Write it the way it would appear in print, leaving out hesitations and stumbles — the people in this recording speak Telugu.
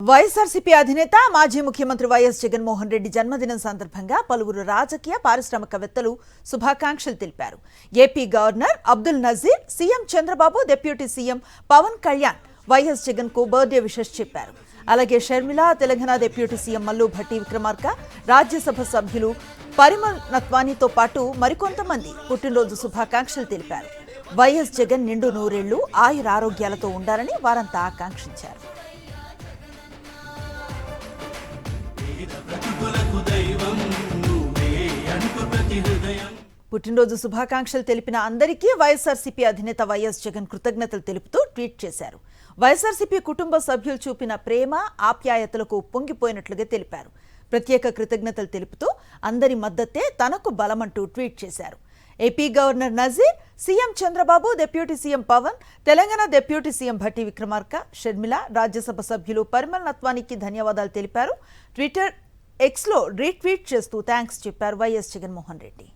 వైఎస్ఆర్సీపీ అధినేత మాజీ ముఖ్యమంత్రి వైఎస్ జగన్మోహన్ రెడ్డి జన్మదినం సందర్భంగా పలువురు రాజకీయ పారిశ్రామికవేత్తలు శుభాకాంక్షలు తెలిపారు. AP governor Abdul Nazeer, CM Chandrababu, deputy CM Pawan Kalyan YS Jagan కు బర్త్డే విషెస్ చెప్పారు. అలాగే షర్మిల, తెలంగాణ డిప్యూటీ సీఎం మల్లు భట్టి విక్రమార్క, రాజ్యసభ సభ్యులు పరిమల్ నత్వానీతో పాటు మరికొంతమంది పుట్టినరోజు శుభాకాంక్షలు తెలిపారు. వైఎస్ జగన్ నిండు నూరేళ్లు ఆయురారోగ్యాలతో ఉండాలని వారంతా ఆకాంక్షించారు. పుట్టినరోజు శుభాకాంక్షలు తెలిపిన అందరికీ వైఎస్ఆర్సీపీ అధినేత వైఎస్ జగన్ కృతజ్ఞతలు తెలుపుతూ ట్వీట్ చేశారు. వైఎస్ఆర్సీపీ కుటుంబ సభ్యులు చూపిన ప్రేమ, ఆప్యాయతలకు ఉప్పొంగిపోయినట్లుగా తెలిపారు. ప్రత్యేక కృతజ్ఞతలు తెలుపుతూ అందరి మద్దతే తనకు బలమంటూ ట్వీట్ చేశారు. AP governor Nazeer, CM Chandrababu, deputy CM Pawan, Telangana deputy CM Bhatti Vikramarka, Sharmila, Rajya Sabha సభ్యులు పరిమల్ నత్వానీకి ధన్యవాదాలు తెలిపారు. ట్విట్టర్, ఎక్స్లో రీట్వీట్ చేస్తూ థ్యాంక్స్ చెప్పారు వైఎస్ జగన్మోహన్ రెడ్డి.